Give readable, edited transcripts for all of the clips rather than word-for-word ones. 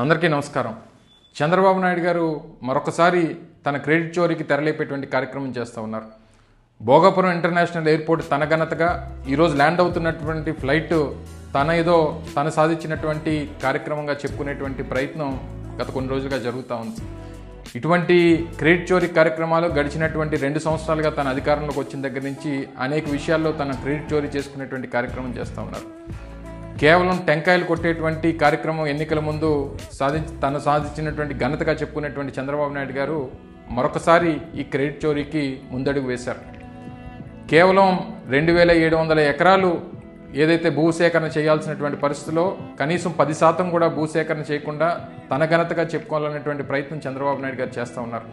అందరికీ నమస్కారం. చంద్రబాబు నాయుడు గారు మరొకసారి తన క్రెడిట్ చోరీకి తెరలేపేటువంటి కార్యక్రమం చేస్తూ ఉన్నారు. భోగాపురం ఇంటర్నేషనల్ ఎయిర్పోర్ట్ తన ఘనతగా ఈరోజు ల్యాండ్ అవుతున్నటువంటి ఫ్లైట్ తన సాధించినటువంటి కార్యక్రమంగా చెప్పుకునేటువంటి ప్రయత్నం గత కొన్ని రోజులుగా జరుగుతూ ఉంది. ఇటువంటి క్రెడిట్ చోరీ కార్యక్రమాలు గడిచినటువంటి 2 సంవత్సరాలుగా తన అధికారంలోకి వచ్చిన దగ్గర నుంచి అనేక విషయాల్లో తన క్రెడిట్ చోరీ చేసుకునేటువంటి కార్యక్రమం చేస్తూ ఉన్నారు. కేవలం టెంకాయలు కొట్టేటువంటి కార్యక్రమం ఎన్నికల ముందు సాధించినటువంటి ఘనతగా చెప్పుకునేటువంటి చంద్రబాబు నాయుడు గారు మరొకసారి ఈ క్రెడిట్ చోరీకి ముందడుగు వేశారు. కేవలం 2700 ఎకరాలు ఏదైతే భూసేకరణ చేయాల్సినటువంటి పరిస్థితిలో కనీసం 10% కూడా భూసేకరణ చేయకుండా తన ఘనతగా చెప్పుకోవాలనేటువంటి ప్రయత్నం చంద్రబాబు నాయుడు గారు చేస్తూ ఉన్నారు.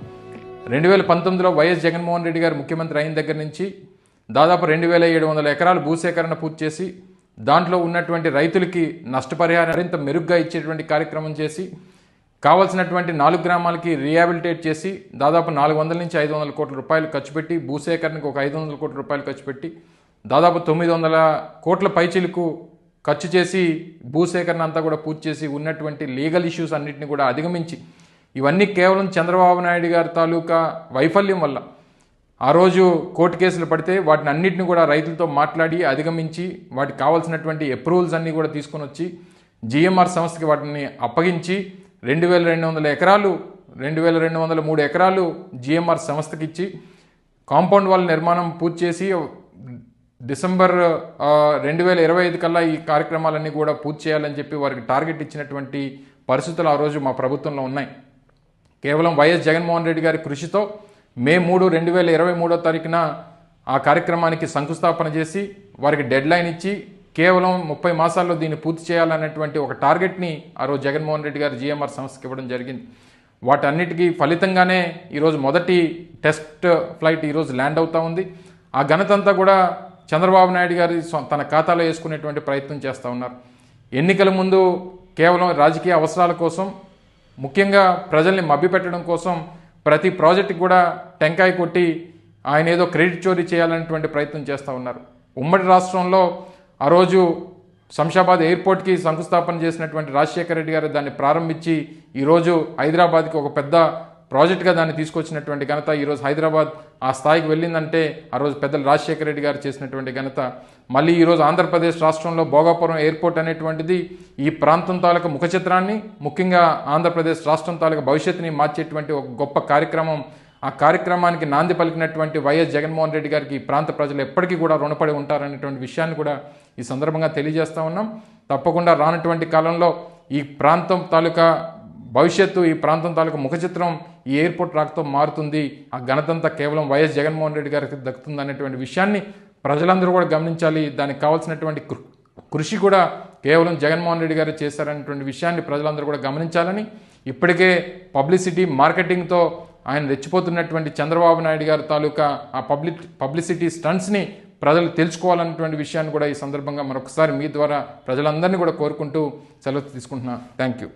2019లో వైఎస్ జగన్మోహన్ రెడ్డి గారు ముఖ్యమంత్రి అయిన దగ్గర నుంచి దాదాపు 2700 ఎకరాలు భూసేకరణ పూర్తి చేసి దాంట్లో ఉన్నటువంటి రైతులకి నష్టపరిహారం మరింత మెరుగ్గా ఇచ్చేటువంటి కార్యక్రమం చేసి కావాల్సినటువంటి 4 గ్రామాలకి రీహాబిలిటేట్ చేసి దాదాపు 400 నుంచి 500 కోట్ల రూపాయలు ఖర్చు పెట్టి భూసేకరణకు ఒక 500 కోట్ల రూపాయలు ఖర్చు పెట్టి దాదాపు 900 కోట్ల పైచిలకు ఖర్చు చేసి భూసేకరణ అంతా కూడా పూర్తి చేసి ఉన్నటువంటి లీగల్ ఇష్యూస్ అన్నింటినీ కూడా అధిగమించి ఇవన్నీ కేవలం చంద్రబాబు నాయుడు గారి తాలూకా వైఫల్యం వల్ల ఆ రోజు కోర్టు కేసులు పడితే వాటిని అన్నింటినీ కూడా రైతులతో మాట్లాడి అధిగమించి వాటికి కావాల్సినటువంటి అప్రూవల్స్ అన్నీ కూడా తీసుకొని వచ్చి జిఎంఆర్ సంస్థకి వాటిని అప్పగించి 2200 ఎకరాలు 2203 ఎకరాలు జిఎంఆర్ సంస్థకి ఇచ్చి కాంపౌండ్ వాల్ నిర్మాణం పూర్తి చేసి డిసెంబర్ 2025 కల్లా ఈ కార్యక్రమాలన్నీ కూడా పూర్తి చేయాలని చెప్పి వారికి టార్గెట్ ఇచ్చినటువంటి పరిస్థితులు ఆ రోజు మా ప్రభుత్వంలో ఉన్నాయి. కేవలం వైఎస్ జగన్మోహన్ రెడ్డి గారి కృషితో మే 3, 2023 తారీఖున ఆ కార్యక్రమానికి శంకుస్థాపన చేసి వారికి డెడ్ లైన్ ఇచ్చి కేవలం 30 మాసాల్లో దీన్ని పూర్తి చేయాలన్నటువంటి ఒక టార్గెట్ని ఆ రోజు జగన్మోహన్ రెడ్డి గారు జిఎంఆర్ సంస్థకి ఇవ్వడం జరిగింది. వాటన్నిటికీ ఫలితంగానే ఈరోజు మొదటి టెస్ట్ ఫ్లైట్ ఈరోజు ల్యాండ్ అవుతూ ఉంది. ఆ ఘనత అంతా కూడా చంద్రబాబు నాయుడు గారి తన ఖాతాలో వేసుకునేటువంటి ప్రయత్నం చేస్తూ ఉన్నారు. ఎన్నికల ముందు కేవలం రాజకీయ అవసరాల కోసం ముఖ్యంగా ప్రజల్ని మభ్యపెట్టడం కోసం ప్రతి ప్రాజెక్టుకి కూడా టెంకాయ కొట్టి ఆయన ఏదో క్రెడిట్ చోరీ చేయాలనేటువంటి ప్రయత్నం చేస్తూ ఉన్నారు. ఉమ్మడి రాష్ట్రంలో ఆ రోజు శంషాబాద్ ఎయిర్పోర్ట్కి శంకుస్థాపన చేసినటువంటి రాజశేఖర రెడ్డి గారు దాన్ని ప్రారంభించి ఈరోజు హైదరాబాద్కి ఒక పెద్ద ప్రాజెక్టుగా దాన్ని తీసుకొచ్చినటువంటి ఘనత ఈరోజు హైదరాబాద్ ఆ స్థాయికి వెళ్ళిందంటే ఆ రోజు పెద్దలు రాజశేఖర రెడ్డి గారు చేసినటువంటి ఘనత. మళ్ళీ ఈరోజు ఆంధ్రప్రదేశ్ రాష్ట్రంలో భోగాపురం ఎయిర్పోర్ట్ అనేటువంటిది ఈ ప్రాంతం తాలూకా ముఖ చిత్రాన్ని ముఖ్యంగా ఆంధ్రప్రదేశ్ రాష్ట్రం తాలూకా భవిష్యత్తుని మార్చేటువంటి ఒక గొప్ప కార్యక్రమం. ఆ కార్యక్రమానికి నాంది పలికినటువంటి వైఎస్ జగన్మోహన్ రెడ్డి గారికి ఈ ప్రాంత ప్రజలు ఎప్పటికీ కూడా రుణపడి ఉంటారనేటువంటి విషయాన్ని కూడా ఈ సందర్భంగా తెలియజేస్తూ ఉన్నాం. తప్పకుండా రానటువంటి కాలంలో ఈ ప్రాంతం తాలూకా భవిష్యత్తు ఈ ప్రాంతం తాలూకా ముఖ చిత్రం ఈ ఎయిర్పోర్ట్ రాకతో మారుతుంది. ఆ ఘనతంతా కేవలం వైఎస్ జగన్మోహన్ రెడ్డి గారికి దక్కుతుంది అనేటువంటి విషయాన్ని ప్రజలందరూ కూడా గమనించాలి. దానికి కావాల్సినటువంటి కృషి కూడా కేవలం జగన్మోహన్ రెడ్డి గారు చేశారనేటువంటి విషయాన్ని ప్రజలందరూ కూడా గమనించాలని, ఇప్పటికే పబ్లిసిటీ మార్కెటింగ్తో ఆయన రెచ్చిపోతున్నటువంటి చంద్రబాబు నాయుడు గారి తాలూకా ఆ పబ్లిసిటీ స్టంట్స్ని ప్రజలు తెలుసుకోవాలన్నటువంటి విషయాన్ని కూడా ఈ సందర్భంగా మరొకసారి మీ ద్వారా ప్రజలందరినీ కూడా కోరుకుంటూ సెలవు తీసుకుంటున్నా. Thank you.